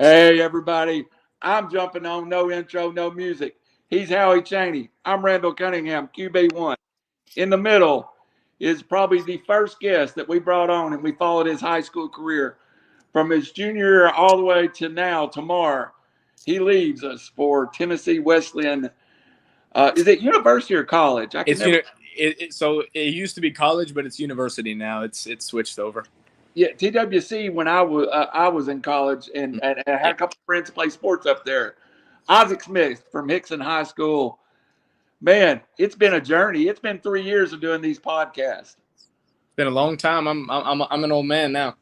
Hey, everybody. I'm jumping on no intro, no music. He's Howie Cheney. I'm Randall Cunningham, QB1. In the middle is probably the first guest that we brought on, and we followed his high school career from his junior year all the way to now, tomorrow. He leaves us for Tennessee Wesleyan. Is it university or college? I can It's never. so it used to be college, but it's university now. It's switched over. Yeah, TWC when I was in college and I had Yeah, a couple of friends that play sports up there. Isaac Smith from Hixson High School. Man, it's been a journey. It's been 3 years of doing these podcasts. it's been a long time. I'm an old man now.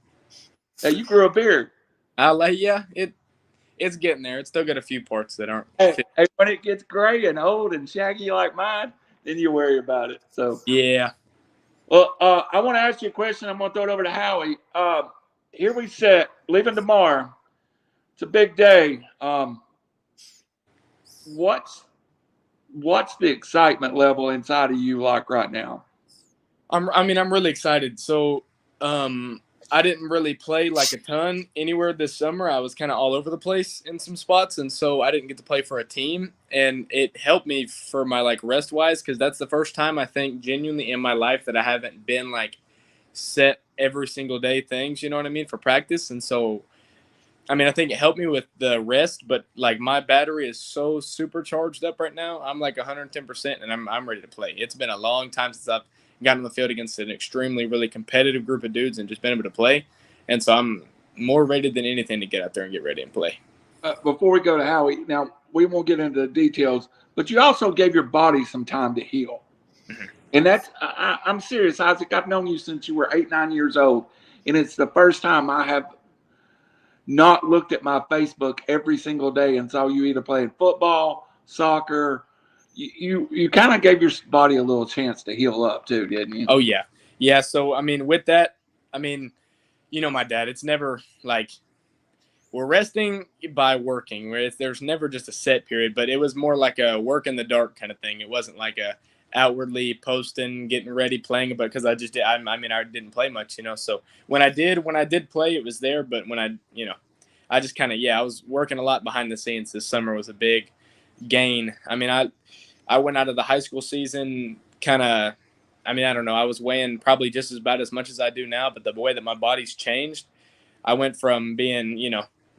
Hey, you grew a beard. Yeah, it's getting there. It's still got a few parts that aren't Hey, fit. hey, when it gets gray and old and shaggy like mine, then you worry about it. So, Yeah, well, I want to ask you a question. I'm going to throw it over to Howie. Here we sit, leaving tomorrow. It's a big day. What's what's the excitement level inside of you like right now? I'm really excited. So, I didn't really play like a ton anywhere this summer. I was kind of all over the place in some spots, and so I didn't get to play for a team, and it helped me for my like rest wise because that's the first time I think genuinely in my life that I haven't been like set every single day things. You know what I mean for practice, and so I think it helped me with the rest, but like my battery is so supercharged up right now. I'm like 110%, and I'm ready to play. It's been a long time since I've gotten on the field against an extremely really competitive group of dudes and just been able to play. And so I'm more ready than anything to get out there and get ready and play. Before we go to Howie, now we won't get into the details, but you also gave your body some time to heal. Mhm. And I'm serious, Isaac. I've known you since you were 8, 9 years old. And it's the first time I have not looked at my Facebook every single day and saw you either playing football, soccer. You kind of gave your body a little chance to heal up too, didn't you? Oh yeah, yeah. So with that, I mean, my dad. It's never like we're resting by working. Where there's never just a set period, but it was more like a work in the dark kind of thing. It wasn't like a outwardly posting, getting ready, playing. But because I just did, I didn't play much, So when I did play, it was there. But when I just kind of I was working a lot behind the scenes. This summer was a big gain. I went out of the high school season kind of. I don't know. I was weighing probably just about as much as I do now, but the way that my body's changed, I went from being,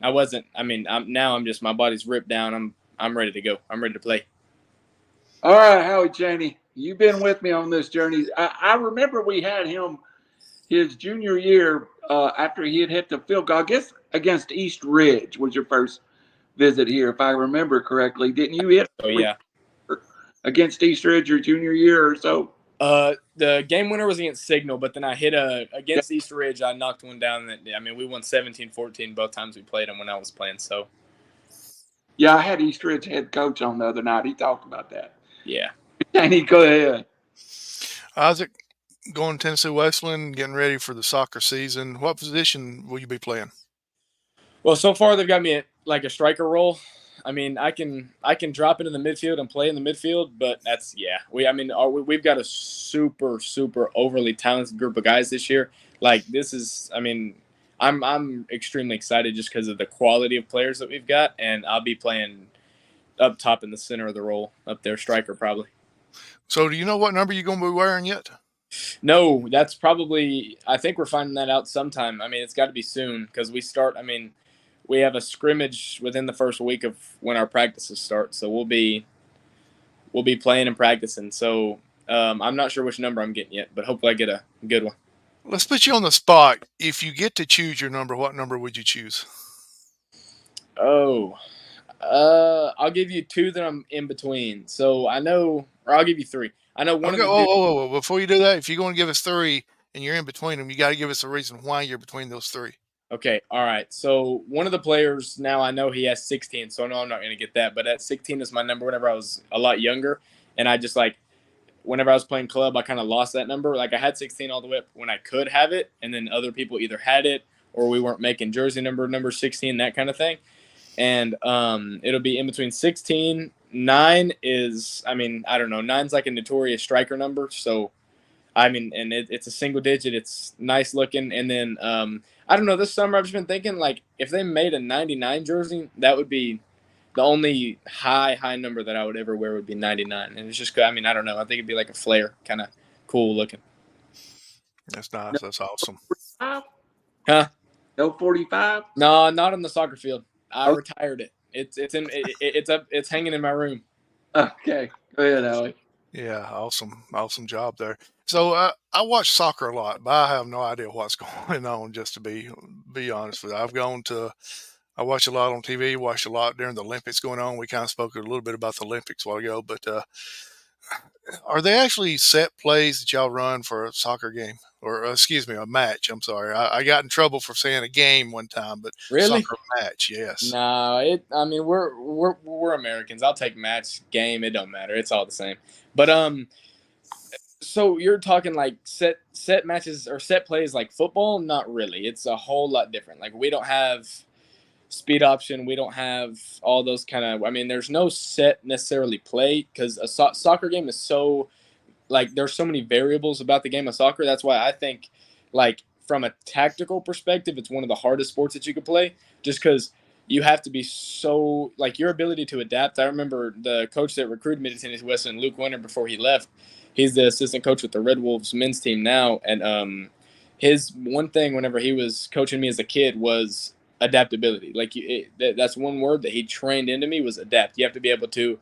I wasn't. I'm just my body's ripped down. I'm ready to go. I'm ready to play. All right, Howie Cheney, you've been with me on this journey. I remember we had him his junior year after he had hit the field goal. I guess against East Ridge was your first visit here, if I remember correctly. Didn't you hit So yeah. against East Ridge your junior year or so? The game winner was against Signal, but then I hit against East Ridge. I knocked one down. That we won 17-14 both times we played them when I was playing. So Yeah, I had East Ridge head coach on the other night. He talked about that. yeah. Cheney, go ahead. Isaac, going to Tennessee Wesleyan, getting ready for the soccer season. What position will you be playing? Well, so far they've got me at like a striker role. I can drop into the midfield and play in the midfield, but that's we've got a super overly talented group of guys this year. Like this is, I'm extremely excited just because of the quality of players that we've got, and I'll be playing up top in the center of the role up there, striker probably. So, do you know what number you're going to be wearing yet? No, that's probably. I think we're finding that out sometime. It's got to be soon because we start. We have a scrimmage within the first week of when our practices start, so we'll be playing and practicing. So I'm not sure which number I'm getting yet, but hopefully I get a good one. Let's put you on the spot. If you get to choose your number, what number would you choose? Oh, I'll give you two that I'm in between. So I know, or I'll give you three. I know one Okay, of the. whoa. Before you do that, if you're going to give us three and you're in between them, you got to give us a reason why you're between those three. Okay, all right. So one of the players now I know he has 16, so I know I'm not going to get that. But at 16 is my number. Whenever I was a lot younger, and I just whenever I was playing club, I kind of lost that number. Like I had 16 all the way up when I could have it, and then other people either had it or we weren't making jersey number 16, that kind of thing. And it'll be in between 16. 9 is, I don't know. 9's like a notorious striker number, so. And it's a single digit. It's nice looking. And then I don't know. This summer I've just been thinking like if they made a 99 jersey, that would be the only high number that I would ever wear would be 99. And it's just, I mean, I don't know. I think it'd be like a flare, kind of cool looking. That's nice. That's awesome. 45? Huh? No 45? No, not on the soccer field. I Oh. retired it. It's hanging in my room. Okay. Go ahead, Howie. Yeah, awesome job there. So I watch soccer a lot, but I have no idea what's going on. Just to be honest with you, I watch a lot on TV. Watched a lot during the Olympics going on. We kind of spoke a little bit about the Olympics a while ago, but are they actually set plays that y'all run for a soccer game, or excuse me, a match? I'm sorry, I got in trouble for saying a game one time, but Really? soccer match, yes. No, I mean, we're Americans. I'll take match, game. It don't matter. It's all the same. But so you're talking like set matches or set plays like football? Not really. It's a whole lot different. Like we don't have speed option. We don't have all those kind of. I mean, there's no set necessarily play because a soccer game is so like there's so many variables about the game of soccer. That's why I think like from a tactical perspective, it's one of the hardest sports that you could play just because you have to be so like your ability to adapt. I remember the coach that recruited me to Tennessee Western, Luke Winter, before he left. He's the assistant coach with the Red Wolves men's team now. And his one thing whenever he was coaching me as a kid was adaptability. Like that's one word that he trained into me was adapt. You have to be able to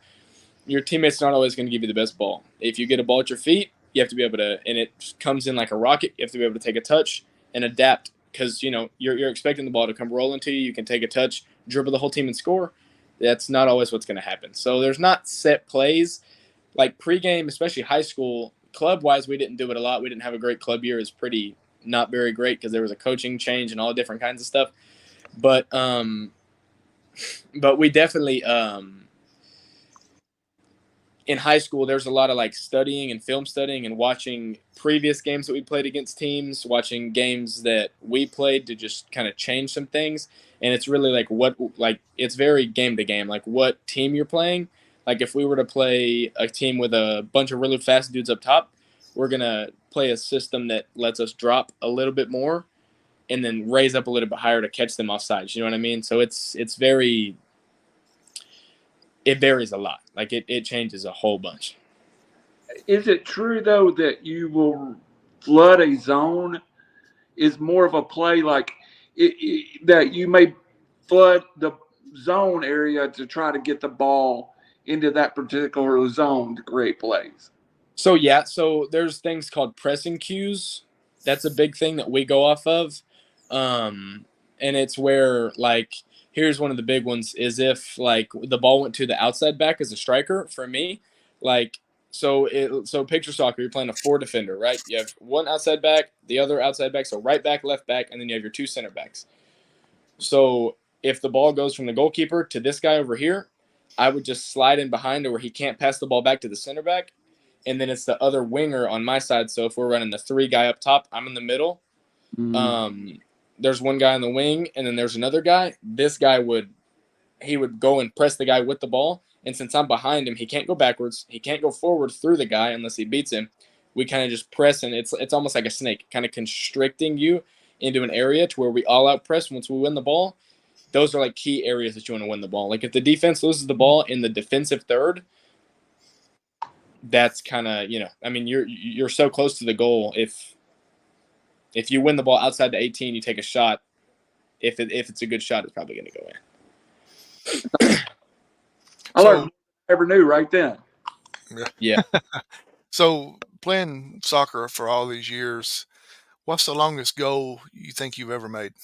your teammate's not always going to give you the best ball. If you get a ball at your feet, you have to be able to, and it comes in like a rocket. You have to be able to take a touch and adapt because you're expecting the ball to come rolling to you. You can take a touch, dribble the whole team and score. That's not always what's going to happen. So there's not set plays like pregame, especially high school. Club wise, we didn't do it a lot. We didn't have a great club year. It was pretty not very great because there was a coaching change and all different kinds of stuff. But we definitely in high school, there's a lot of like studying and film studying and watching previous games that we played against teams, watching games that we played to just kind of change some things. And it's really like it's very game to game, like what team you're playing. Like if we were to play a team with a bunch of really fast dudes up top, we're going to play a system that lets us drop a little bit more and then raise up a little bit higher to catch them off sides. You know what I mean? So it varies a lot. Like it changes a whole bunch. Is it true though that you will flood a zone? Is more of a play like that you may flood the zone area to try to get the ball into that particular zone to create plays? So yeah, so there's things called pressing cues. That's a big thing that we go off of. And it's where like here's one of the big ones is if like the ball went to the outside back as a striker for me, like so picture soccer, you're playing a 4 defender, right? You have one outside back, the other outside back, so right back, left back, and then you have your 2 center backs. So if the ball goes from the goalkeeper to this guy over here, I would just slide in behind to where he can't pass the ball back to the center back. And then it's the other winger on my side. So if we're running the 3 guy up top, I'm in the middle. There's one guy on the wing, and then there's another guy. This guy would go and press the guy with the ball. And since I'm behind him, he can't go backwards. He can't go forward through the guy unless he beats him. We kind of just press, and it's almost like a snake, kind of constricting you into an area to where we all out press once we win the ball. Those are like key areas that you want to win the ball. Like if the defense loses the ball in the defensive third, that's kind of, I mean, you're so close to the goal. If you win the ball outside the 18, you take a shot. If it's a good shot, it's probably going to go in. I learned more than I ever knew right then. Yeah. So playing soccer for all these years, what's the longest goal you think you've ever made?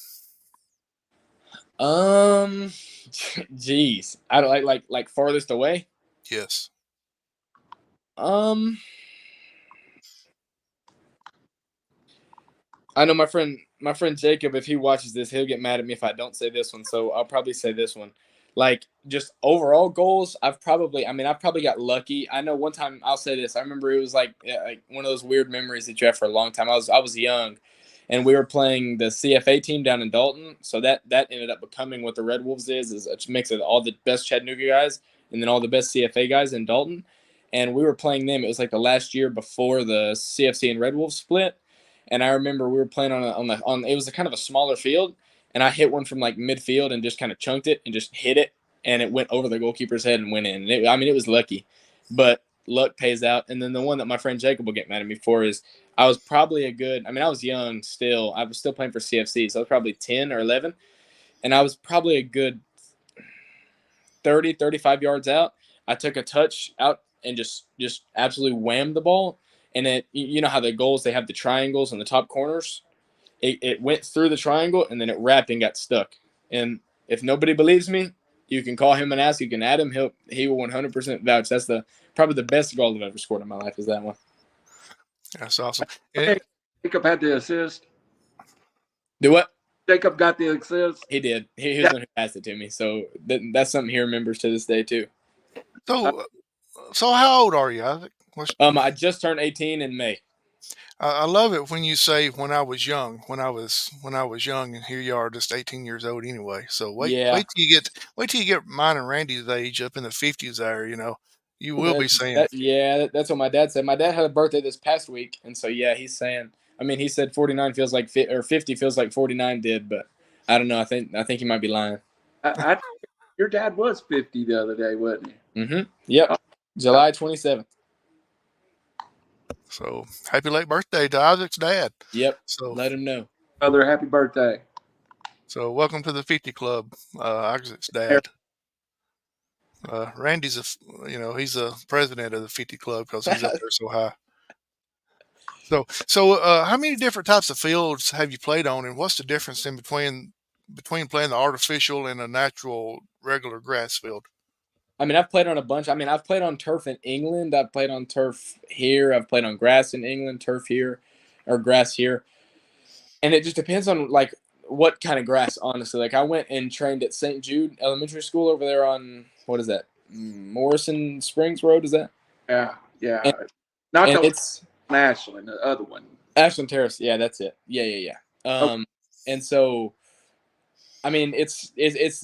Geez, I don't like farthest away. Yes. I know my friend Jacob, if he watches this, he'll get mad at me if I don't say this one. So I'll probably say this one. Like just overall goals, I've probably got lucky. I know one time I'll say this. I remember it was like one of those weird memories that you have for a long time. I was young, and we were playing the CFA team down in Dalton. So that ended up becoming what the Red Wolves is a mix of all the best Chattanooga guys and then all the best CFA guys in Dalton. And we were playing them. It was like the last year before the CFC and Red Wolves split. And I remember we were playing on it was a kind of a smaller field, and I hit one from like midfield and just kind of chunked it and just hit it, and it went over the goalkeeper's head and went in. And it was lucky, but luck pays out. And then the one that my friend Jacob will get mad at me for is I was probably I was young still. I was still playing for CFC, so I was probably 10 or 11, and I was probably a good 30, 35 yards out. I took a touch out and just absolutely whammed the ball. And you know how the goals, they have the triangles in the top corners. It went through the triangle and then it wrapped and got stuck. And if nobody believes me, you can call him and ask. You can add him. He will 100% vouch. That's probably the best goal I've ever scored in my life is that one. That's awesome. Jacob had the assist. Do what? Jacob got the assist. He did. He was the one who passed it to me. So that's something he remembers to this day too. So how old are you? I just turned 18 in May. I love it when you say when I was young, when I was young, and here you are, just 18 years old anyway. So wait till you get mine and Randy's age up in the 50s. There, you will be saying that's what my dad said. My dad had a birthday this past week, and so he's saying. I mean, he said 49 feels like 50 feels like 49 did, but I don't know. I think he might be lying. Your dad was 50 the other day, wasn't he? Mm-hmm. Yep. July 27th. So happy late birthday to Isaac's dad. Yep. So let him know. Brother, happy birthday. So welcome to the 50 Club, Isaac's dad. Randy's he's a president of the 50 Club because he's up there so high. So how many different types of fields have you played on, and what's the difference in between playing the artificial and a natural regular grass field? I mean, I've played on a bunch. I mean, I've played on turf in England. I've played on turf here. I've played on grass in England, turf here, or grass here. And it just depends on, like, what kind of grass, honestly. Like, I went and trained at St. Jude Elementary School over there on, what is that, Morrison Springs Road, is that? Yeah. And it's Ashland, the other one. Ashland Terrace. Yeah, that's it. Yeah. And so, I mean, it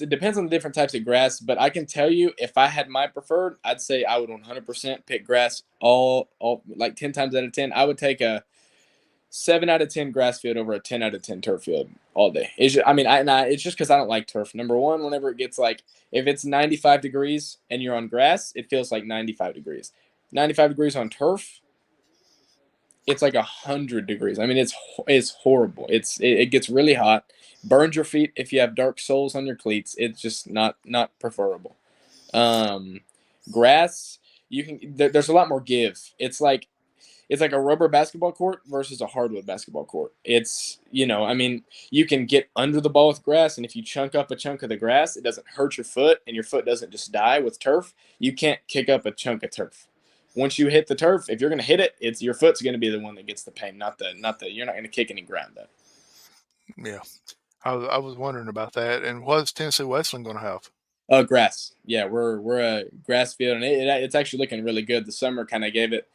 depends on the different types of grass, but I can tell you, if I had my preferred, I'd say I would 100% pick grass all like 10 times out of 10. I would take a 7 out of 10 grass field over a 10 out of 10 turf field all day. It's just because I don't like turf. Number one, whenever it gets like, if it's 95 degrees and you're on grass, it feels like 95 degrees. 95 degrees on turf, it's like 100 degrees. I mean, it's horrible. It gets really hot, burns your feet if you have dark soles on your cleats. It's just not preferable. Grass, there's a lot more give. It's like a rubber basketball court versus a hardwood basketball court. It's, I mean, you can get under the ball with grass, and if you chunk up a chunk of the grass, it doesn't hurt your foot, and your foot doesn't just die. With turf, you can't kick up a chunk of turf. Once you hit the turf, if you're going to hit it, it's your foot's going to be the one that gets the pain, not the you're not going to kick any ground up. Yeah. I was wondering about that. And what's Tennessee Wesleyan going to have? Grass. Yeah, we're a grass field, and it's actually looking really good. The summer kind of gave it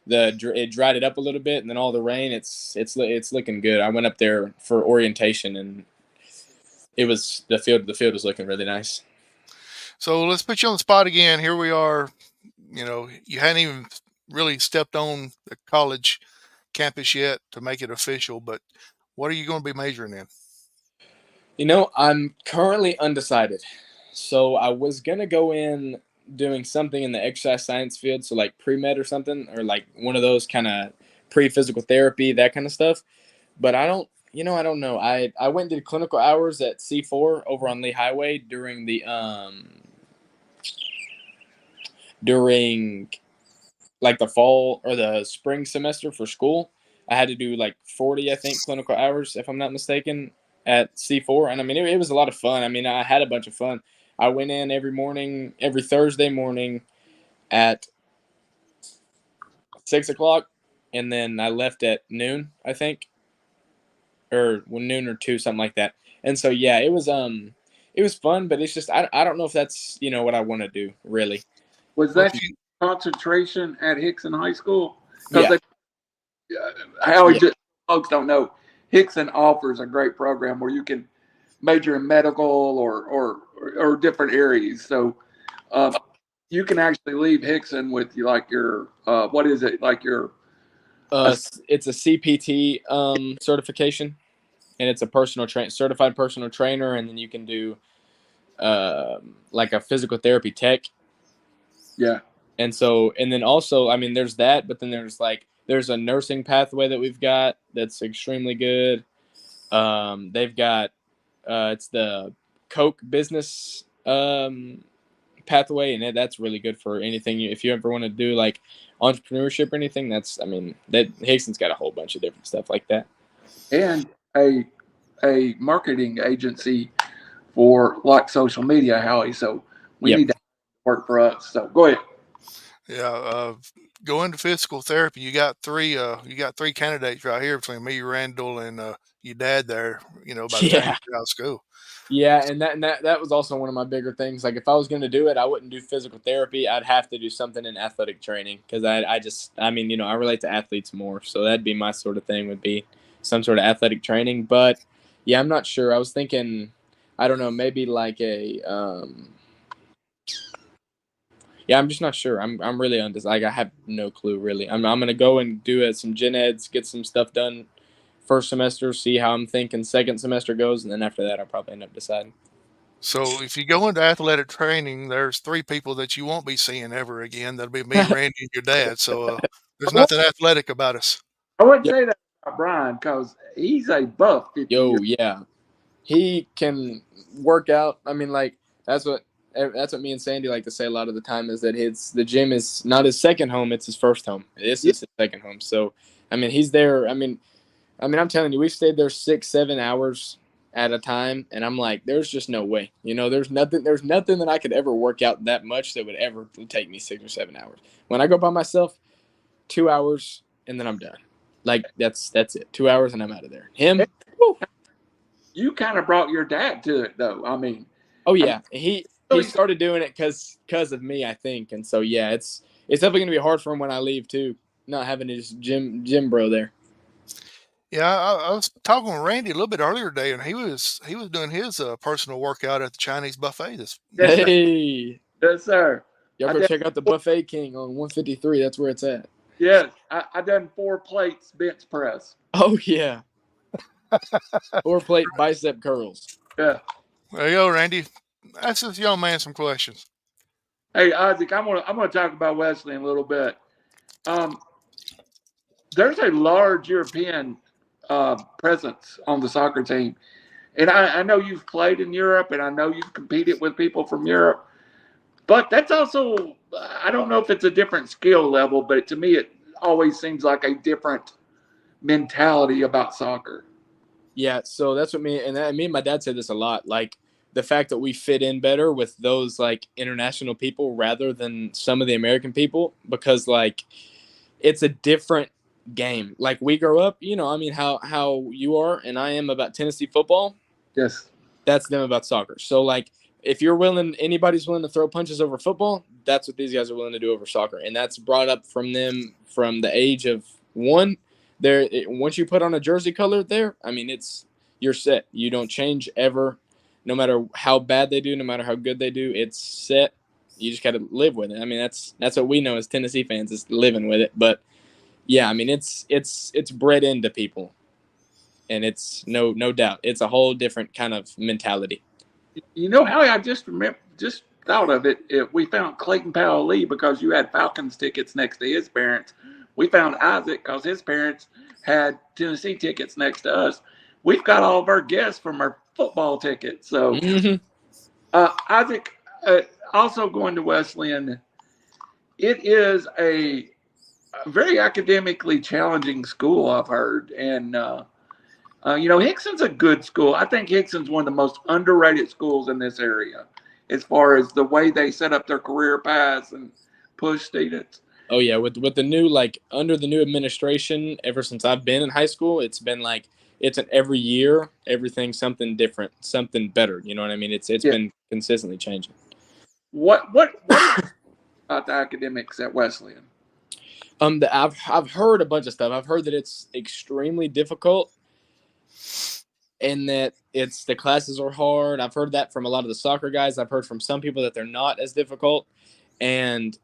it dried it up a little bit, and then all the rain, it's looking good. I went up there for orientation, and the field was looking really nice. So let's put you on the spot again. Here we are. You hadn't even really stepped on the college campus yet to make it official, but what are you going to be majoring in? I'm currently undecided. So I was going to go in doing something in the exercise science field, so like pre-med or something, or like one of those kind of pre-physical therapy, that kind of stuff. But I don't know. I went and did clinical hours at C4 over on Lee Highway during like the fall or the spring semester for school. I had to do like 40, I think, clinical hours, if I'm not mistaken, at C4. And I mean, it was a lot of fun. I mean, I had a bunch of fun. I went in every Thursday morning at 6 o'clock, and then I left at noon, I think, or noon or 2, something like that. And so, yeah, it was fun, but it's just, I don't know if that's, what I want to do, really. Was that concentration at Hixson High School? Yeah. Folks don't know, Hixson offers a great program where you can major in medical or different areas. So you can actually leave Hixson with your It's a CPT certification, and it's a certified personal trainer, and then you can do like a physical therapy tech. Yeah. And then also, I mean, there's that, but then there's a nursing pathway that we've got that's extremely good. They've got it's the Coke business pathway, and that's really good for anything. If you ever want to do like entrepreneurship or anything, that Hixson's got a whole bunch of different stuff like that. And a marketing agency for like social media, Howie. So we need to work for us. So go ahead. Yeah, go into physical therapy. You got three candidates right here between me, Randall, and your dad. There, by the time you get out of school. Yeah, and that was also one of my bigger things. Like, if I was going to do it, I wouldn't do physical therapy. I'd have to do something in athletic training because I relate to athletes more. So that'd be my sort of thing, would be some sort of athletic training. But yeah, I'm not sure. I was thinking, I don't know, maybe like I'm just not sure. I'm really on this. Like, I have no clue really. I'm gonna go and do some gen eds, get some stuff done first semester, see how I'm thinking second semester goes, and then after that, I'll probably end up deciding. So if you go into athletic training, there's three people that you won't be seeing ever again. That'll be me, Randy, and your dad. So there's nothing athletic about us. I wouldn't say that about Brian because he's a buff. Yeah, he can work out. I mean, like that's what me and Sandy like to say a lot of the time, is that the gym is not his second home; it's his first home. This is his second home. So, I mean, he's there. I mean, I'm telling you, we've stayed there 6-7 hours at a time, and I'm like, there's just no way. There's nothing that I could ever work out that much that would ever take me 6 or 7 hours. When I go by myself, 2 hours, and then I'm done. Like, that's it. 2 hours, and I'm out of there. Him, you kind of brought your dad to it, though. I mean, oh yeah, he started doing it because of me, I think, and so yeah, it's definitely gonna be hard for him when I leave too, not having his gym bro there. Yeah, I was talking with Randy a little bit earlier today, and he was doing his personal workout at the Chinese buffet. Hey, yes, sir. Y'all go check out the Buffet King on 153. That's where it's at. Yes, I done 4 plates bench press. Oh yeah, 4 plate bicep curls. Yeah. There you go, Randy. Ask this young man some questions. Hey, Isaac, I'm gonna talk about Wesleyan a little bit. There's a large European presence on the soccer team, and I know you've played in Europe, and I know you've competed with people from Europe. But that's also, I don't know if it's a different skill level, but to me, it always seems like a different mentality about soccer. Yeah, so that's what me and my dad said this a lot. Like, the fact that we fit in better with those like international people rather than some of the American people, because like it's a different game. Like, we grow up, how you are and I am about Tennessee football. Yes. That's them about soccer. So like, if anybody's willing to throw punches over football, that's what these guys are willing to do over soccer. And that's brought up from them from the age of 1. Once you put on a jersey color there, I mean, you're set. You don't change ever, no matter how bad they do, no matter how good they do. It's set. You just got to live with it. I mean, that's what we know as Tennessee fans, is living with it. But yeah, I mean, it's bred into people, and it's no doubt it's a whole different kind of mentality. Howie, I just thought of it. We found Clayton Powell Lee because you had Falcons tickets next to his parents. We found Isaac because his parents had Tennessee tickets next to us. We've got all of our guests from our football tickets. So, Isaac, also going to Wesleyan, it is a very academically challenging school, I've heard. And, Hixson's a good school. I think Hixson's one of the most underrated schools in this area as far as the way they set up their career paths and push students. Oh yeah, with the new, like, under the new administration, ever since I've been in high school, it's been like every year, everything's something different, something better. You know what I mean? It's been consistently changing. What about the academics at Wesleyan? I've heard a bunch of stuff. I've heard that it's extremely difficult, and that the classes are hard. I've heard that from a lot of the soccer guys. I've heard from some people that they're not as difficult, and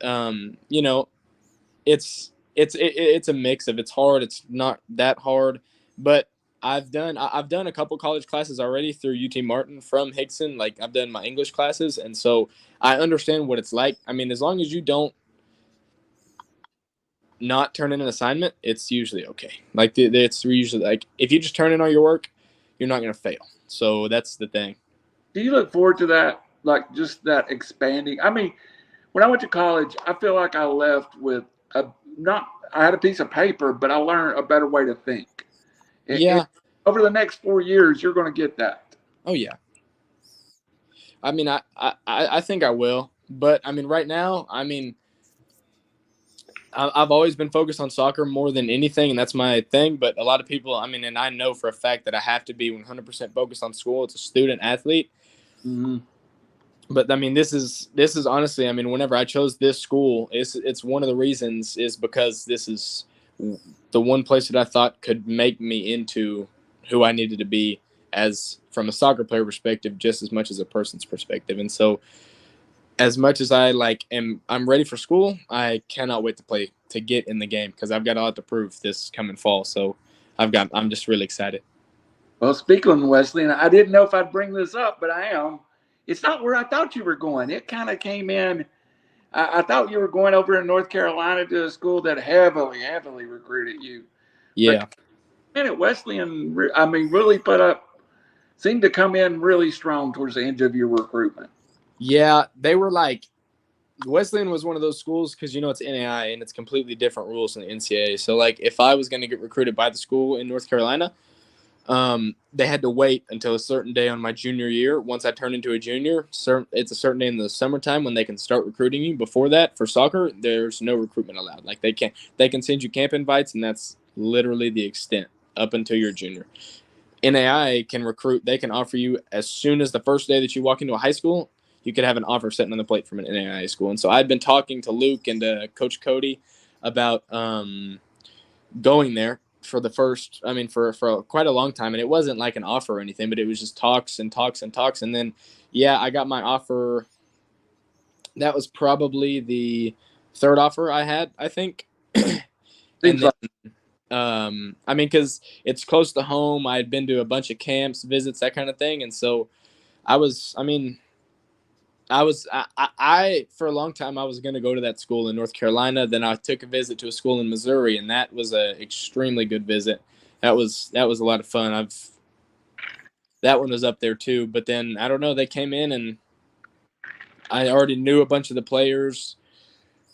it's a mix of it's hard, it's not that hard, but I've done a couple college classes already through UT Martin from Hixson. Like I've done my English classes, and so I understand what it's like. I mean, as long as you don't not turn in an assignment, it's usually okay. Like it's usually like if you just turn in all your work, you're not gonna fail. So that's the thing. Do you look forward to that? Like just that expanding? I mean, when I went to college, I feel like I left with a not. I had a piece of paper, but I learned a better way to think. Yeah. Over the next 4 years, you're going to get that. Oh yeah. I mean, I think I will, but I mean, right now, I mean, I've always been focused on soccer more than anything, and that's my thing. But a lot of people, I mean, and I know for a fact that I have to be 100% focused on school. It's a student athlete. Mm-hmm. But I mean, this is honestly, I mean, whenever I chose this school, it's one of the reasons is because this is the one place that I thought could make me into who I needed to be as from a soccer player perspective, just as much as a person's perspective. And so as much as I'm ready for school, I cannot wait to get in the game because I've got a lot to prove this coming fall. So I'm just really excited. Well, speaking of Wesley, and I didn't know if I'd bring this up, but I am. It's not where I thought you were going. It kind of came in. I thought you were going over in North Carolina to a school that heavily recruited you. Yeah. But at Wesleyan, I mean, really seemed to come in really strong towards the end of your recruitment. Yeah, they were like, Wesleyan was one of those schools because, you know, it's NAI and it's completely different rules than the NCAA. So, like, if I was going to get recruited by the school in North Carolina, they had to wait until a certain day on my junior year. Once I turned into a junior, it's a certain day in the summertime when they can start recruiting you. Before that, for soccer, there's no recruitment allowed. Like they can send you camp invites, and that's literally the extent up until you're a junior. NAI can recruit. They can offer you as soon as the first day that you walk into a high school, you could have an offer sitting on the plate from an NAI school. And so I'd been talking to Luke and to Coach Cody about going there for quite a long time. And it wasn't like an offer or anything, but it was just talks and talks and talks. And then, yeah, I got my offer. That was probably the third offer I had, I think. And then, I mean, because it's close to home. I had been to a bunch of camps, visits, that kind of thing. And so I for a long time, I was going to go to that school in North Carolina. Then I took a visit to a school in Missouri, and that was an extremely good visit. That was a lot of fun. That one was up there too. But then, I don't know, they came in and I already knew a bunch of the players.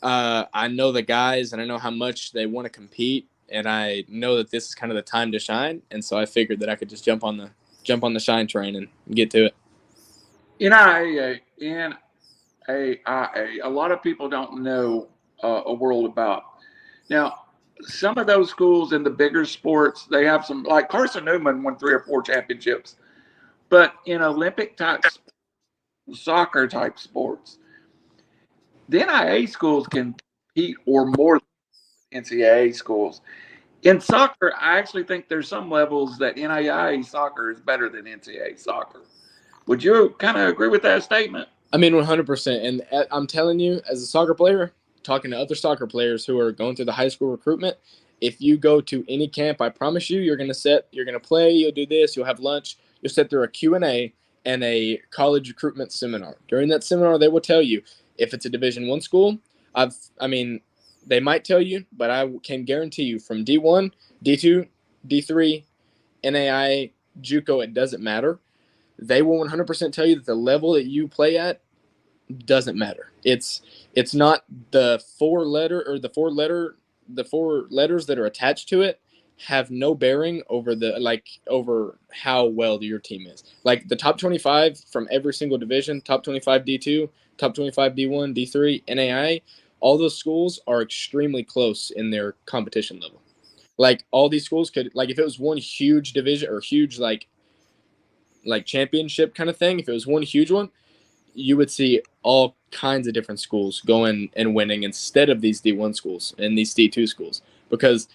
I know the guys, and I know how much they want to compete, and I know that this is kind of the time to shine. And so I figured that I could just jump on the shine train and get to it. NIAA, a lot of people don't know a world about. Now, some of those schools in the bigger sports, they have some, like Carson Newman won 3 or 4 championships. But in Olympic type soccer type sports, the NIA schools can compete or more than NCAA schools. In soccer, I actually think there's some levels that NIA soccer is better than NCAA soccer. Would you kind of agree with that statement? I mean, 100%. And I'm telling you, as a soccer player, talking to other soccer players who are going through the high school recruitment, if you go to any camp, I promise you, you're going to play, you'll do this, you'll have lunch, you'll sit through a Q&A and a college recruitment seminar. During that seminar, they will tell you if it's a Division I school. They might tell you, but I can guarantee you from D1, D2, D3, NAI, JUCO, it doesn't matter. They will 100% tell you that the level that you play at doesn't matter. It's not the four letters that are attached to it have no bearing over how well your team is. Like the top 25 from every single division, top 25 D2, top 25 D1, D3, NAI, all those schools are extremely close in their competition level. Like all these schools could, like if it was one huge division or huge like championship kind of thing, if it was one huge one, you would see all kinds of different schools going and winning instead of these D1 schools and these D2 schools. Because,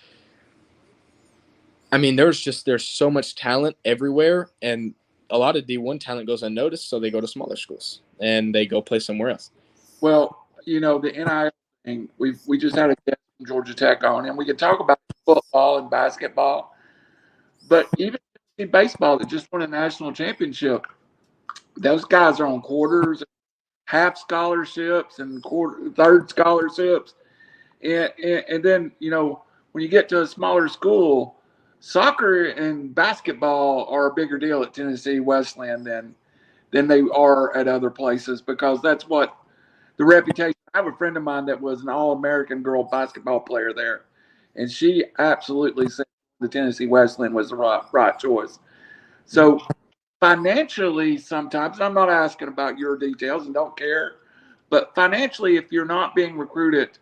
I mean, there's so much talent everywhere, and a lot of D1 talent goes unnoticed, so they go to smaller schools and they go play somewhere else. Well, the NIL thing, we just had a guest Georgia Tech on, and we can talk about football and basketball, but even baseball that just won a national championship, those guys are on quarters, half scholarships, and third scholarships, and then when you get to a smaller school, soccer and basketball are a bigger deal at Tennessee Wesleyan than they are at other places, because that's what the reputation. I have a friend of mine that was an All-American girl basketball player there, and she absolutely said the Tennessee Wesleyan was the right choice. So financially, sometimes, and I'm not asking about your details and don't care, but financially, if you're not being recruited,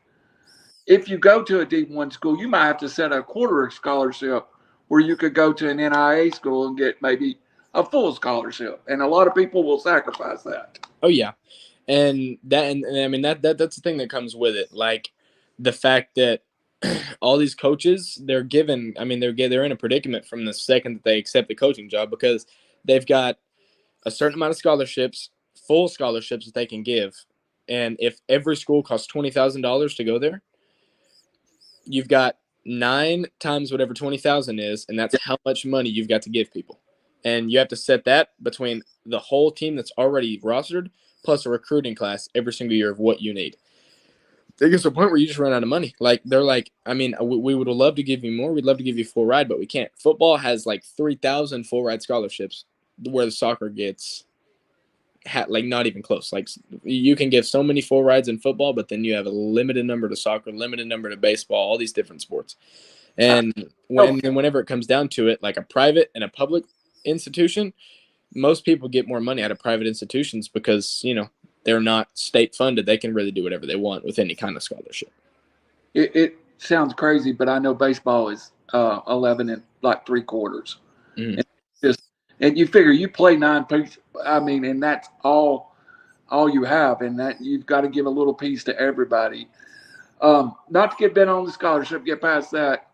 if you go to a D1 school, you might have to set a quarter scholarship where you could go to an NIA school and get maybe a full scholarship. And a lot of people will sacrifice that. Oh yeah. And I mean, that's the thing that comes with it. Like the fact that all these coaches, they're in a predicament from the second that they accept the coaching job, because they've got a certain amount of scholarships, full scholarships that they can give. And if every school costs $20,000 to go there, you've got 9 times whatever 20,000 is, and that's how much money you've got to give people. And you have to set that between the whole team that's already rostered plus a recruiting class every single year of what you need. It gets to a point where you just run out of money. Like, they're like, I mean, we would love to give you more. We'd love to give you full ride, but we can't. Football has like 3,000 full ride scholarships, where the soccer gets like not even close. Like, you can give so many full rides in football, but then you have a limited number to soccer, limited number to baseball, all these different sports. And whenever it comes down to it, like a private and a public institution, most people get more money out of private institutions because, they're not state funded. They can really do whatever they want with any kind of scholarship. It sounds crazy, but I know baseball is 11 and like 3/4. Mm-hmm. And you figure you play 9 pieces. I mean, and that's all you have, and that you've got to give a little piece to everybody. Not to get bent on the scholarship, get past that.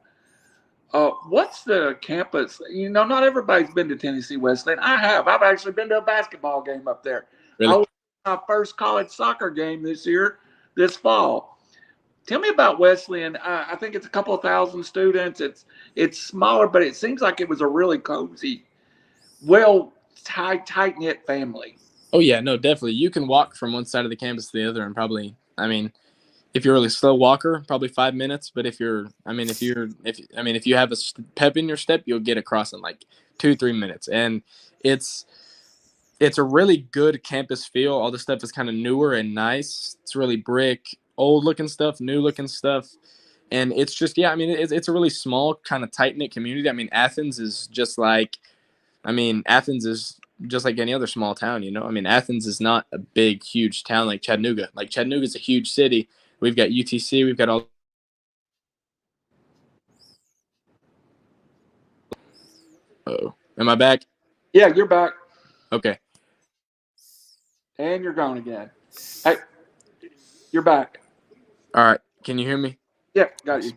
What's the campus? Not everybody's been to Tennessee Wesleyan. I have. I've actually been to a basketball game up there. Really? I was at my first college soccer game this fall. Tell me about Wesleyan. I think it's a couple of thousand students. It's smaller, but it seems like it was a really cozy, tight-knit family. Oh yeah, no, definitely. You can walk from one side of the campus to the other, and probably, I mean, if you're a really slow walker, probably 5 minutes. But if you have a pep in your step, you'll get across in like 2-3 minutes. And it's a really good campus feel. All the stuff is kind of newer and nice. It's really brick, old looking stuff, new looking stuff. And it's just, it's a really small, kind of tight knit community. I mean, Athens is just like any other small town, I mean, Athens is not a big, huge town like Chattanooga. Like, Chattanooga is a huge city. We've got UTC. We've got all. Oh, am I back? Yeah, you're back. Okay. And you're gone again. Hey, you're back. All right. Can you hear me? Yeah, got you.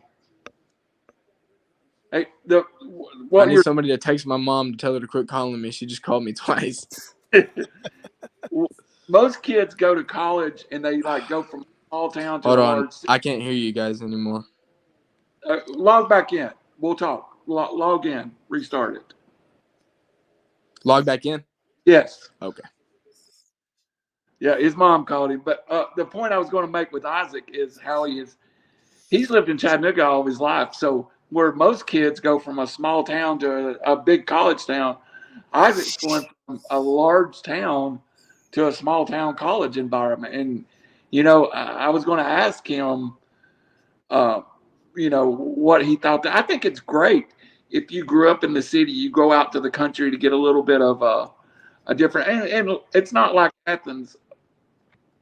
Hey, I need somebody to text my mom to tell her to quit calling me. She just called me twice. Most kids go to college and they go from small town to large city. I can't hear you guys anymore. Log back in. We'll talk. Log in. Restart it. Log back in? Yes. Okay. Yeah, his mom called him. But the point I was going to make with Isaac is how he's lived in Chattanooga all his life. So where most kids go from a small town to a big college town, Isaac's going from a large town to a small town college environment. And, I was going to ask him, what he thought. I think it's great. If you grew up in the city, you go out to the country to get a little bit of a different, and it's not like Athens.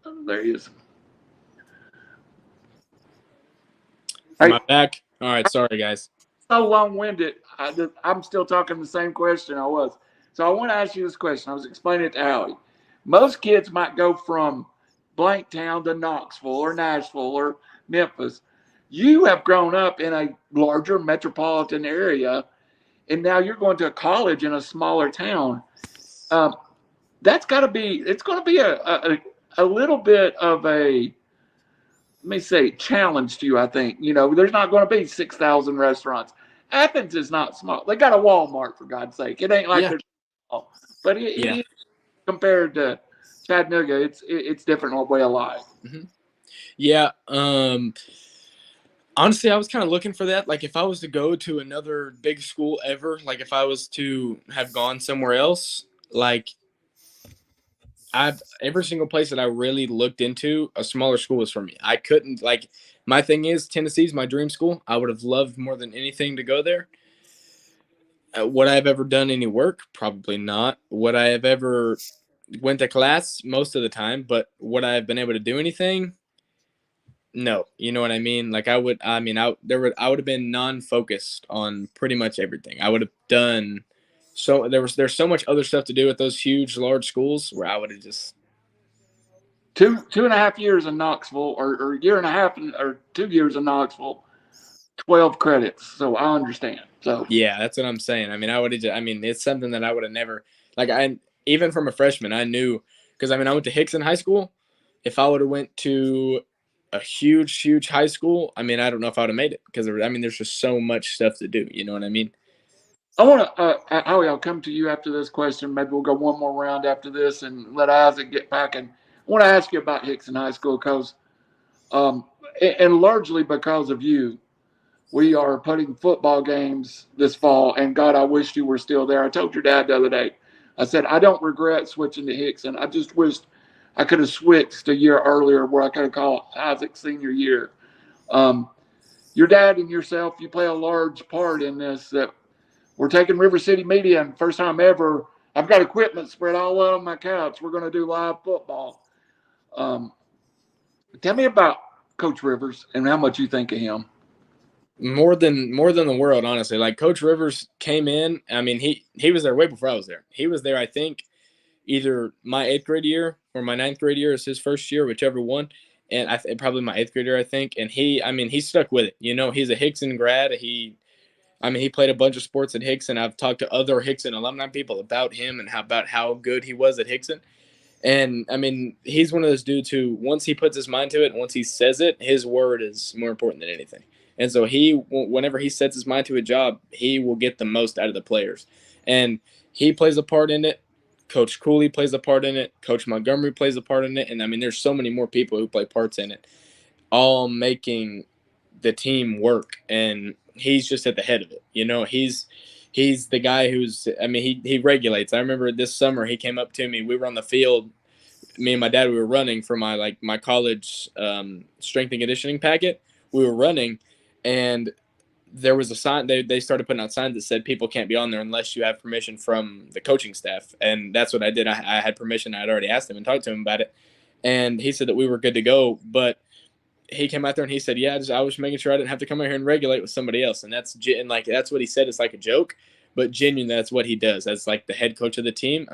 Oh, there he is. Am I back? All right, sorry guys. So long-winded. I'm still talking the same question I was. So I want to ask you this question. I was explaining it to Howie. Most kids might go from blank town to Knoxville or Nashville or Memphis. You have grown up in a larger metropolitan area, and now you're going to a college in a smaller town. It's going to be a little bit of a me say, challenged you, I think. There's not going to be 6,000 restaurants. Athens is not small. They got a Walmart, for God's sake. It ain't like Yeah. they're small. But Yeah. compared to Chattanooga, it's different way of life. Mm-hmm. Yeah. Honestly, I was kind of looking for that. Like, if I was to go to another big school ever, like if I was to have gone somewhere else, like every single place that I really looked into, a smaller school was for me. I couldn't, like, my thing is Tennessee's my dream school. I would have loved more than anything to go there. Would I have ever done any work? Probably not. Would I have ever went to class? Most of the time. But would I have been able to do anything? No. You know what I mean? Like, I would have been non-focused on pretty much everything. I would have done so there's so much other stuff to do at those huge, large schools where I would have just 2.5 years in Knoxville, or a year and a half, or 2 years in Knoxville, 12 credits. So I understand. So yeah, that's what I'm saying. I mean, it's something that I would have never, like, even from a freshman, I knew, because I went to Hixson High School. If I would have went to a huge high school, I don't know if I would have made it, because there's just so much stuff to do. You know what I mean? I want to, Howie, I'll come to you after this question. Maybe we'll go one more round after this and let Isaac get back. And I want to ask you about Hixson High School because, and largely because of you, we are putting football games this fall. And God, I wish you were still there. I told your dad the other day, I said, I don't regret switching to Hixson. I just wished I could have switched a year earlier where I could have called Isaac's senior year. Your dad and yourself, you play a large part in this. That we're taking RiverCity-Media, and first time ever, I've got equipment spread all out on my couch. We're going to do live football. Tell me about Coach Rivers and how much you think of him. More than the world, honestly. Like, Coach Rivers came in. He was there way before I was there. He was there, I think, either my 8th grade year or my 9th grade year is his first year, whichever one. And probably my 8th grade year, I think. And he stuck with it. He's a Hixson grad. He played a bunch of sports at Hixson. I've talked to other Hixson alumni people about him and about how good he was at Hixson. And he's one of those dudes who, once he puts his mind to it, once he says it, his word is more important than anything. And so whenever he sets his mind to a job, he will get the most out of the players. And he plays a part in it. Coach Cooley plays a part in it. Coach Montgomery plays a part in it. And there's so many more people who play parts in it, all making the team work. And he's just at the head of it. He's the guy who's, he regulates. I remember this summer he came up to me. We were on the field. Me and my dad, we were running for my college strength and conditioning packet. We were running, and there was a sign. They started putting out signs that said people can't be on there unless you have permission from the coaching staff. And that's what I did. I had permission. I had already asked him and talked to him about it. And he said that we were good to go. But he came out there and he said, yeah, I was making sure I didn't have to come out here and regulate with somebody else. And that's what he said. It's like a joke, but genuinely, that's what he does. As like the head coach of the team.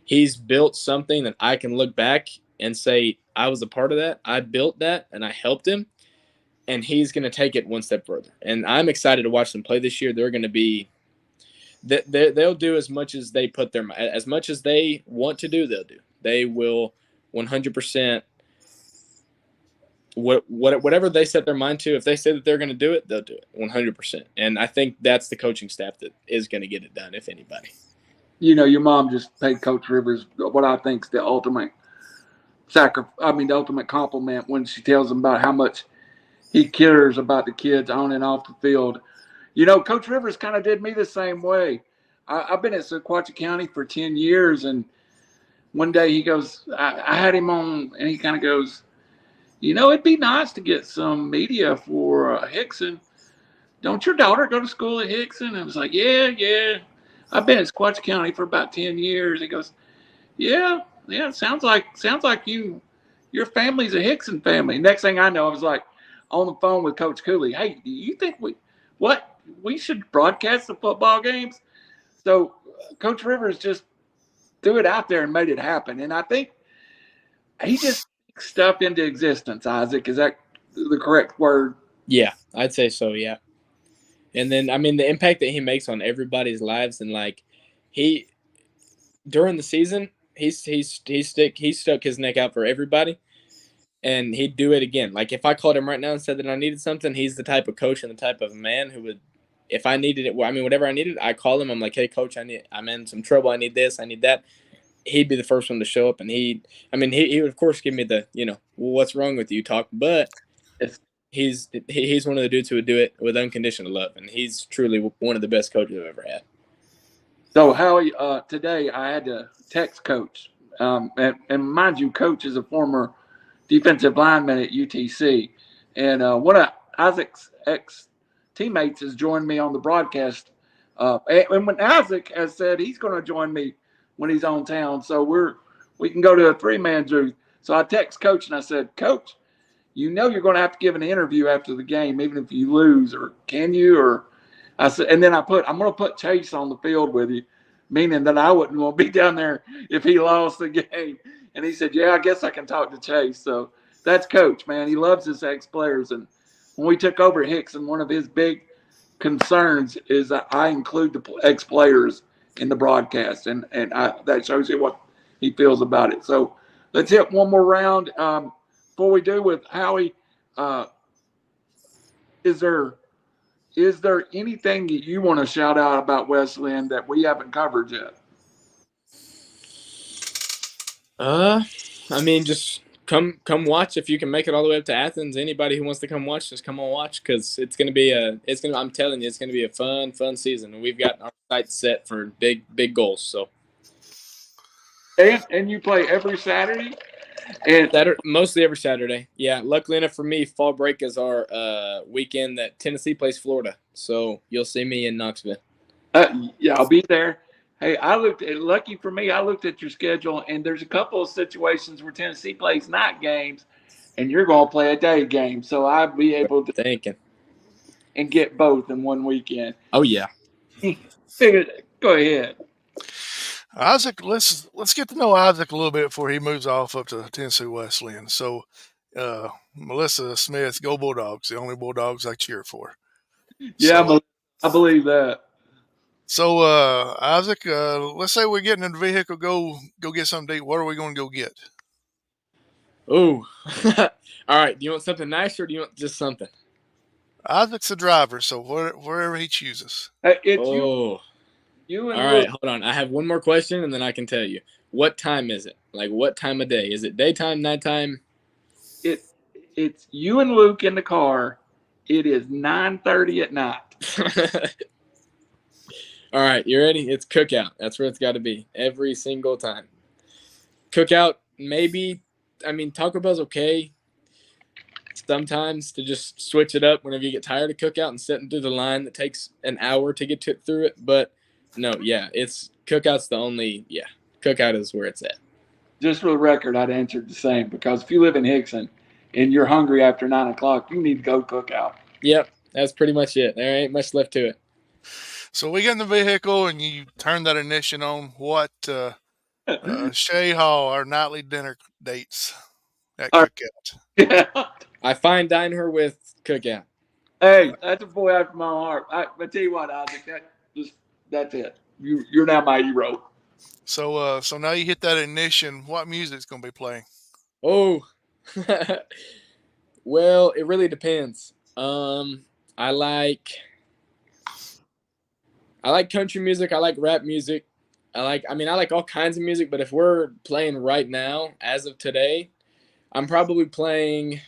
He's built something that I can look back and say, I was a part of that. I built that and I helped him. And he's going to take it one step further. And I'm excited to watch them play this year. They're going to be they'll do as much as they as much as they want to do, they'll do. They will 100%. Whatever they set their mind to, if they say that they're going to do it, they'll do it 100%. And I think that's the coaching staff that is going to get it done, if anybody. Your mom just paid Coach Rivers what I think is the ultimate the ultimate compliment when she tells him about how much he cares about the kids on and off the field. Coach Rivers kind of did me the same way. I've been at Sequatchie County for 10 years, and one day he goes, I had him on, and he kind of goes, it'd be nice to get some media for Hixson. Don't your daughter go to school at Hixson? I was like, yeah. I've been at Sequatchie County for about 10 years. He goes, yeah. Sounds like your family's a Hixson family. Next thing I know, I was like on the phone with Coach Cooley. Hey, do you think we should broadcast the football games? So Coach Rivers just threw it out there and made it happen. And I think he just stuff into existence. Isaac, is that the correct word? Yeah, I'd say so. Yeah. And then, the impact that he makes on everybody's lives, and he during the season, he stuck his neck out for everybody. and he'd do it again. Like if I called him right now and said that I needed something, he's the type of coach and the type of man who would, if I needed it, I mean, whatever I needed, I call him. I'm like, hey, coach, I'm in some trouble. I need this. I need that. He'd be the first one to show up, and he would of course give me the, well, what's wrong with you talk, but he's one of the dudes who would do it with unconditional love, and he's truly one of the best coaches I've ever had. So Howie, today I had to text Coach, and mind you, Coach is a former defensive lineman at UTC, and one of Isaac's ex teammates has joined me on the broadcast, and when Isaac has said he's going to join me when he's on town, so we can go to a 3-man drew. So I text Coach and I said, Coach, you're going to have to give an interview after the game, even if you lose, or can you? Or I said, and then I'm going to put Chase on the field with you, meaning that I wouldn't want to be down there if he lost the game. And he said, yeah, I guess I can talk to Chase. So that's Coach, man. He loves his ex-players. And when we took over Hixson, one of his big concerns is that I include the ex-players in the broadcast, and that shows you what he feels about it. So let's hit one more round. Before we do with Howie, is there anything that you want to shout out about Wesleyan that we haven't covered yet? I mean, just come watch if you can make it all the way up to Athens. Anybody who wants to come watch, just come on watch, because I'm telling you, it's gonna be a fun season, and we've got our sights set for big goals. So. And you play every Saturday? And mostly every Saturday. Yeah. Luckily enough for me, fall break is our weekend that Tennessee plays Florida. So you'll see me in Knoxville. Yeah, I'll be there. Hey, lucky for me, I looked at your schedule, and there's a couple of situations where Tennessee plays night games, and you're going to play a day game. So I'll be able to and get both in one weekend. Oh, yeah. Go ahead. Isaac, let's get to know Isaac a little bit before he moves off up to Tennessee Wesleyan. So, Melissa Smith, go Bulldogs, the only Bulldogs I cheer for. Yeah, so, I believe that. So, Isaac, let's say we're getting in the vehicle, go get something to eat. What are we going to go get? Oh, all right. Do you want something nice, or do you want just something? Isaac's the driver, so wherever he chooses. It's you and all right, hold on. I have one more question, and then I can tell you. What time is it? Like, what time of day? Is it daytime, nighttime? It's you and Luke in the car. It is 9:30 at night. All right, you ready? It's cookout. That's where it's got to be every single time. Cookout, maybe. I mean, Taco Bell's okay sometimes to just switch it up whenever you get tired of cookout and sitting through the line that takes an hour to get through it. But no, yeah, cookout's the only, cookout is where it's at. Just for the record, I'd answered the same, because if you live in Hixson and you're hungry after 9 o'clock, you need to go cookout. Yep, that's pretty much it. There ain't much left to it. So we get in the vehicle and you turn that ignition on. What Shay Hall, our nightly dinner dates at cookout? Yeah. I fine dine her with cookout. Hey, that's a boy after my heart. I tell you what, Isaac, that's it. You're now my hero. So now you hit that ignition. What music's gonna be playing? Oh, well, it really depends. I like country music. I like rap music. I like all kinds of music. But if we're playing right now, as of today, I'm probably playing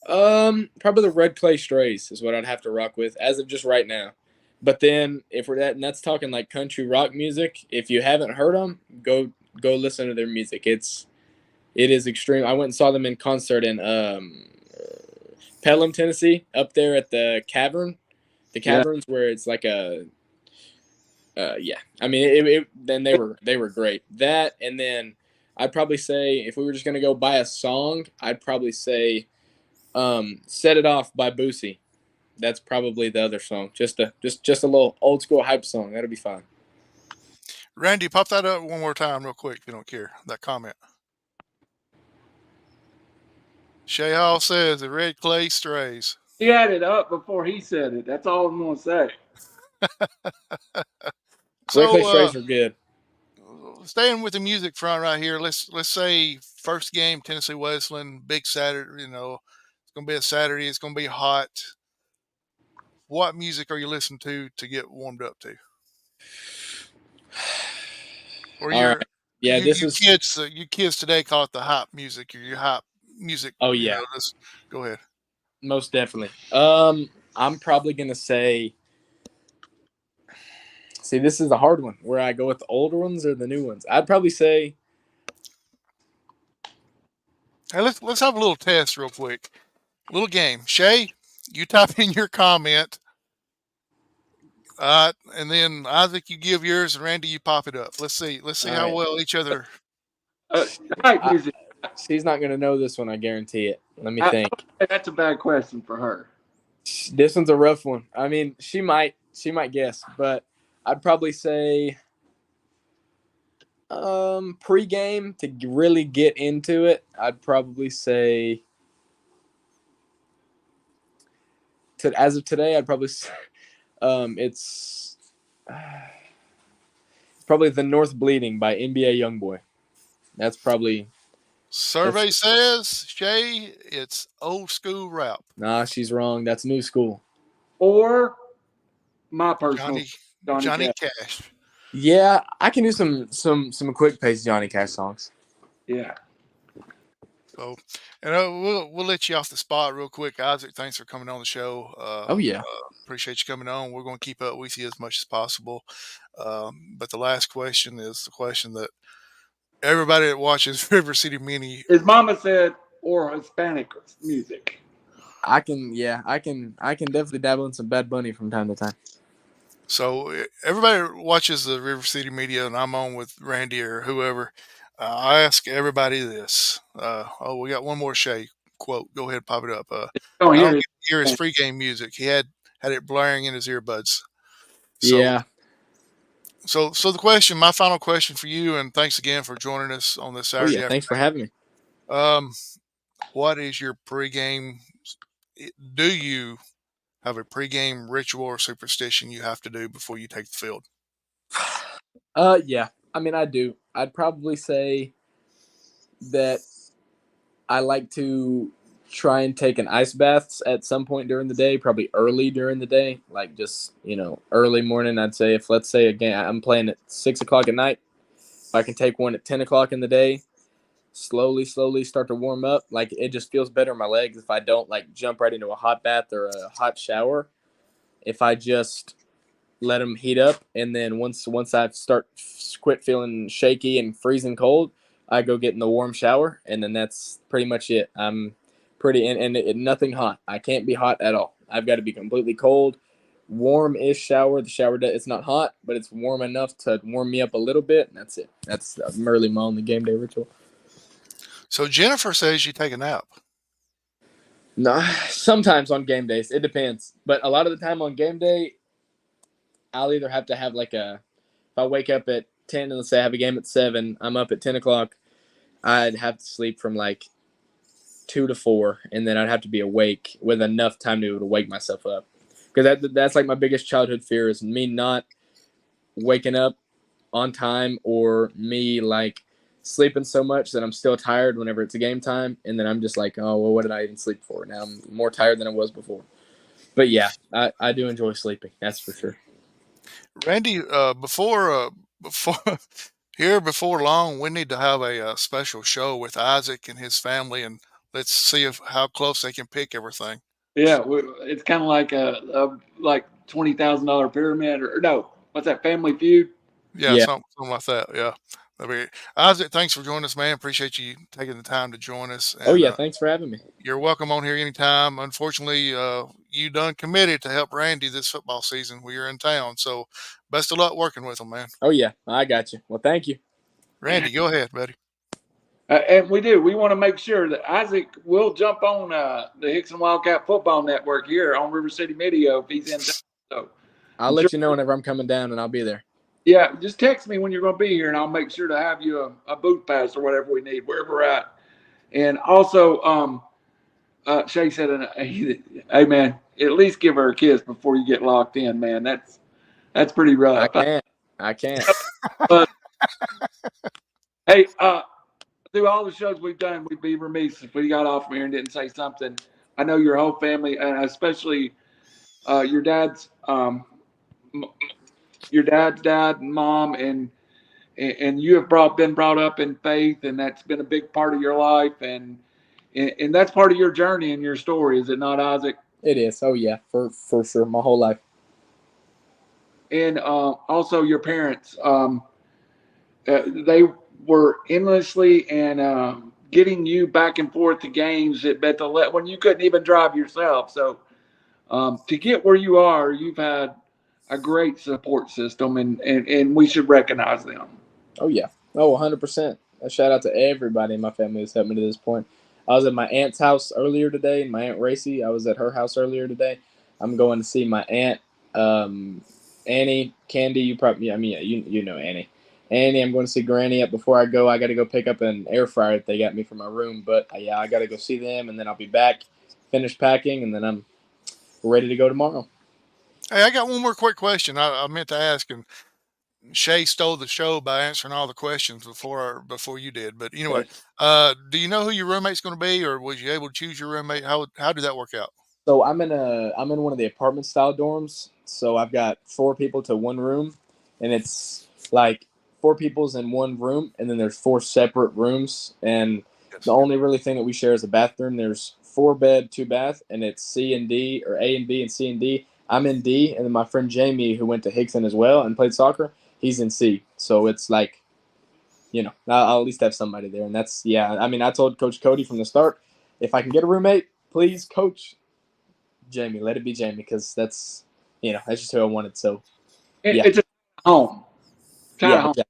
probably the Red Clay Strays is what I'd have to rock with as of just right now. But then if we're and that's talking like country rock music, if you haven't heard them, go listen to their music. It is extreme. I went and saw them in concert in Pelham, Tennessee, up there at the Cavern. The Caverns, where it's like a I mean, then they were great. That, and then I'd probably say, if we were just gonna go by a song, I'd probably say "Set It Off" by Boosie. That's probably the other song. Just a little old school hype song. That'll be fine. Randy, pop that up one more time real quick if you don't care. That comment. Shay Hall says the Red Clay Strays. He had it up before he said it. That's all I'm going to say. Red Clay Strays are good. staying with the music front right here. Let's say first game Tennessee Wesleyan, big Saturday. It's gonna be a Saturday. It's gonna be hot. What music are you listening to get warmed up to? Or All right. your Yeah, this is. you kids today call it the hype music or your hype music. Oh yeah, Let's go ahead. most definitely. I'm probably gonna say. See, this is the hard one. Where I go with the older ones or the new ones. I'd probably say. Hey, let's have a little test real quick. Little game. Shay, you type in your comment. And then Isaac, you give yours, and Randy, you pop it up. Let's see All how right. well each other. Hype music. She's not gonna know this one. I guarantee it. Let me think. That's a bad question for her. This one's a rough one. I mean, she might guess, but I'd probably say pregame to really get into it. I'd probably say as of today, I'd probably say, it's probably The North Bleeding by NBA Youngboy. That's probably. Survey says, Shay, it's old school rap. Nah, she's wrong. That's new school. Or my personal Johnny Cash. Yeah, I can do some quick pace Johnny Cash songs. Yeah. So, and we'll let you off the spot real quick. Isaac, thanks for coming on the show. Oh yeah. Appreciate you coming on. We're going to keep up with you as much as possible. But the last question is the question that everybody that watches RiverCity-Media. His mama said, or Hispanic music. I can definitely dabble in some Bad Bunny from time to time. So everybody that watches the RiverCity-Media, and I'm on with Randy or whoever, I ask everybody this. We got one more Shay quote. Go ahead, pop it up. I don't get to hear his pregame music. He had it blaring in his earbuds. So, yeah. So the question, my final question for you, and thanks again for joining us on this Saturday. Oh yeah, thanks for having me. What is your pregame? Do you have a pregame ritual or superstition you have to do before you take the field? Yeah. I mean, I do. I'd probably say that I like to try and take an ice bath at some point during the day, probably early during the day, like just, early morning. I'd say let's say a game, I'm playing at 6 o'clock at night. If I can take one at 10 o'clock in the day, slowly start to warm up. Like it just feels better in my legs if I don't like jump right into a hot bath or a hot shower. If I just let them heat up, and then once I quit feeling shaky and freezing cold, I go get in the warm shower, and then that's pretty much it. I'm pretty and nothing hot. I can't be hot at all. I've got to be completely cold, warm-ish shower. The shower it's not hot, but it's warm enough to warm me up a little bit, and that's it. That's really my only game day ritual. So Jennifer says you take a nap. No, sometimes on game days. It depends. But a lot of the time on game day, I'll either have to have if I wake up at 10 and let's say I have a game at 7, I'm up at 10 o'clock, I'd have to sleep from 2 to 4, and then I'd have to be awake with enough time to wake myself up. Because that's my biggest childhood fear is me not waking up on time, or me sleeping so much that I'm still tired whenever it's a game time, and then I'm just oh, well, what did I even sleep for? Now I'm more tired than I was before. But yeah, I do enjoy sleeping. That's for sure. Randy, before long, we need to have a special show with Isaac and his family, and let's see how close they can pick everything. Yeah, it's kind of like a $20,000 pyramid, or no, what's that, Family Feud? Yeah. Something like that. Yeah. Isaac, thanks for joining us, man. Appreciate you taking the time to join us. And, thanks for having me. You're welcome on here anytime. Unfortunately, you done committed to help Randy this football season. We are in town, so best of luck working with him, man. Oh yeah, I got you. Well, thank you, Randy. Go ahead, buddy. And we want to make sure that Isaac will jump on the Hixson Wildcat Football Network here on RiverCity-Media if he's in town. So I'll let you know whenever I'm coming down, and I'll be there. Yeah, just text me when you're going to be here, and I'll make sure to have you a booth pass or whatever we need, wherever we're at. And also, Shay said, hey, man, at least give her a kiss before you get locked in, man. That's pretty rough. I can't. Hey, through all the shows we've done, we'd be remiss if we got off from here and didn't say something. I know your whole family, and especially your dad's dad and mom, and you have been brought up in faith, and that's been a big part of your life, and that's part of your journey and your story, is it not, Isaac? It is. Oh yeah, for sure. My whole life. And also your parents. They were endlessly and getting you back and forth to games when you couldn't even drive yourself. So to get where you are, you've had a great support system, and we should recognize them. Oh yeah. Oh, 100%. A shout out to everybody in my family who's helped me to this point. I was at my aunt's house earlier today, my aunt Racy. I was at her house earlier today. I'm going to see my aunt Annie, Candy. You probably, I mean, you know Annie. Annie, I'm going to see Granny up before I go. I got to go pick up an air fryer that they got me for my room. But yeah, I got to go see them, and then I'll be back, finish packing, and then I'm ready to go tomorrow. Hey, I got one more quick question I meant to ask, and Shay stole the show by answering all the questions before you did. But anyway, Okay. do you know who your roommate's going to be, or was you able to choose your roommate? How did that work out? So I'm in one of the apartment style dorms. So I've got 4 people to one room, and it's like 4 people's in one room, and then there's 4 separate rooms. And Yes. the only really thing that we share is a bathroom. There's 4 bed, 2 bath, and it's C and D, or A and B and C and D. I'm in D, and then my friend Jamie, who went to Hixson as well and played soccer, he's in C. So it's like, I'll at least have somebody there. And that's, yeah, I mean, I told Coach Cody from the start, if I can get a roommate, please, Coach, Jamie, let it be Jamie, because that's just who I wanted. So yeah, It's a home. Kind of yeah, home. exactly.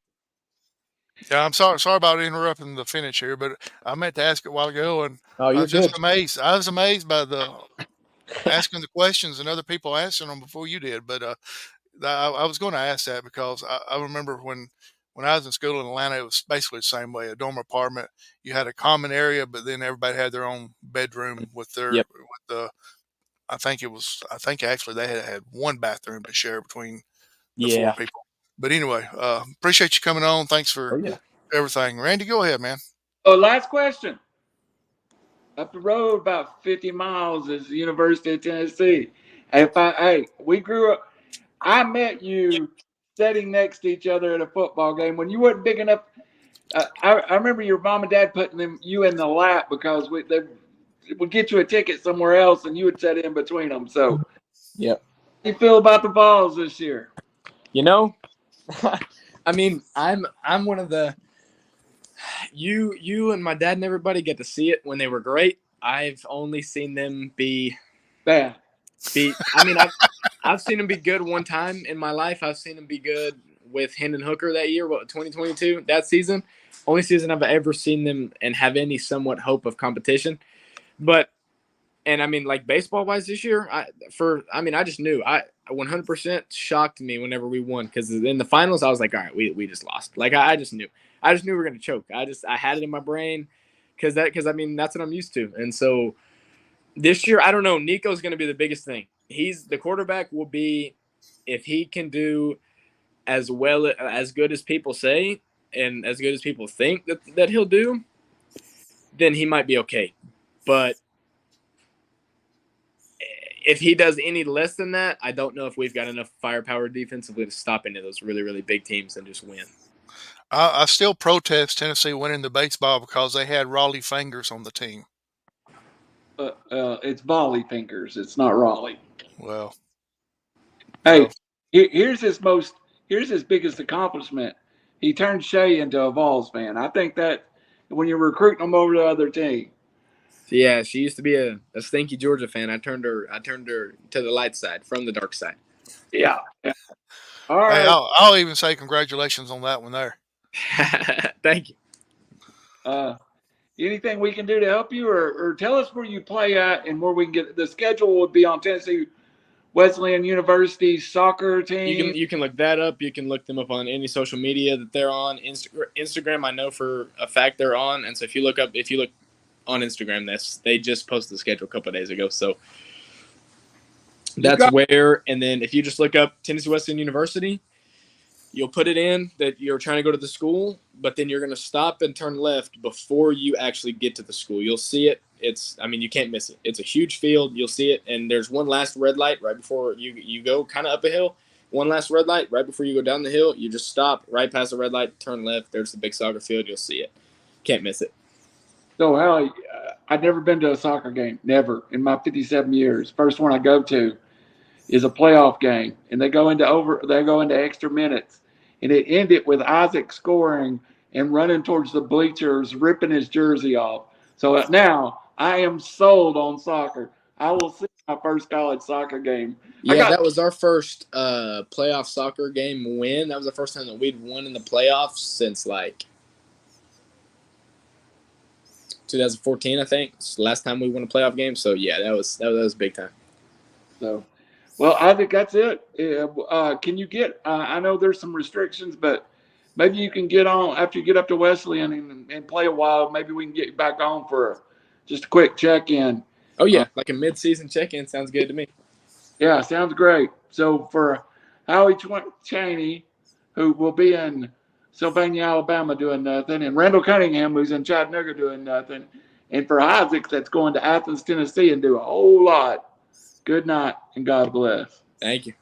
Yeah, I'm sorry about interrupting the finish here, but I meant to ask it a while ago, and Oh, I you're was just good. amazed. I was amazed by the asking the questions and other people answering them before you did. But I was going to ask that because I remember when I was in school in Atlanta, it was basically the same way. A dorm apartment, you had a common area, but then everybody had their own bedroom with Yep. the. I think actually they had one bathroom to share between the 4 Yeah. people. But anyway, appreciate you coming on. Thanks Oh for yeah. everything. Randy, go ahead, man. Oh, last question. Up the road about 50 miles is the University of Tennessee. Hey, we grew up. I met you sitting next to each other at a football game when you weren't big enough. I remember your mom and dad putting you in the lap because they would get you a ticket somewhere else, and you would sit in between them. So, Yep. how do you feel about the Vols this year? You know, I mean, I'm one of the you and my dad and everybody get to see it when they were great. I've only seen them Bad. I mean, I've seen them be good one time in my life. I've seen them be good with Hendon Hooker that year, 2022, that season. Only season I've ever seen them and have any somewhat hope of competition. But, and I mean, like baseball wise this year, I just knew. 100% shocked me whenever we won, because in the finals I was like, all right, we just lost. Like I just knew. I just knew we were gonna choke. I had it in my brain because I mean that's what I'm used to. And so this year, I don't know. Nico's going to be the biggest thing. He's the quarterback. Will be, if he can do as good as people say and as good as people think that he'll do, then he might be okay. But if he does any less than that, I don't know if we've got enough firepower defensively to stop any of those really, really big teams and just win. I still protest Tennessee winning the baseball because they had Raleigh Fingers on the team. It's volley fingers. It's not Raleigh. Well, Hey, here's his biggest accomplishment. He turned Shay into a Vols fan. I think that when you're recruiting them over to the other team. So yeah, she used to be a stinky Georgia fan. I turned her to the light side from the dark side. Yeah. All hey, right. I'll even say congratulations on that one there. Thank you. Anything we can do to help you, or tell us where you play at and where we can get the schedule would be on Tennessee Wesleyan University soccer team. You can look that up. You can look them up on any social media that they're on. Instagram, I know for a fact they're on. And so if you look on Instagram, they just posted the schedule a couple of days ago. So that's where. And then if you just look up Tennessee Wesleyan University, you'll put it in that you're trying to go to the school, but then you're going to stop and turn left before you actually get to the school. You'll see it. You can't miss it. It's a huge field. You'll see it. And there's one last red light right before you go kind of up a hill. One last red light right before you go down the hill. You just stop right past the red light, turn left. There's the big soccer field. You'll see it. Can't miss it. So, Howie, I've never been to a soccer game, never, in my 57 years. First one I go to is a playoff game, and they go into extra minutes, and it ended with Isaac scoring and running towards the bleachers, ripping his jersey off. So now I am sold on soccer. I will see my first college soccer game. Yeah, that was our first playoff soccer game win. That was the first time that we'd won in the playoffs since 2014, I think. It's the last time we won a playoff game. So yeah, that was big time. So, well, I think that's it. Can you get? I know there's some restrictions, but maybe you can get on after you get up to Wesleyan and play a while. Maybe we can get you back on for just a quick check-in. Oh yeah, like a mid-season check-in sounds good to me. Yeah, sounds great. So for Howie Cheney, who will be in Sylvania, Alabama doing nothing, and Randall Cunningham, who's in Chattanooga doing nothing, and for Isaac, that's going to Athens, Tennessee, and do a whole lot. Good night, and God bless. Thank you.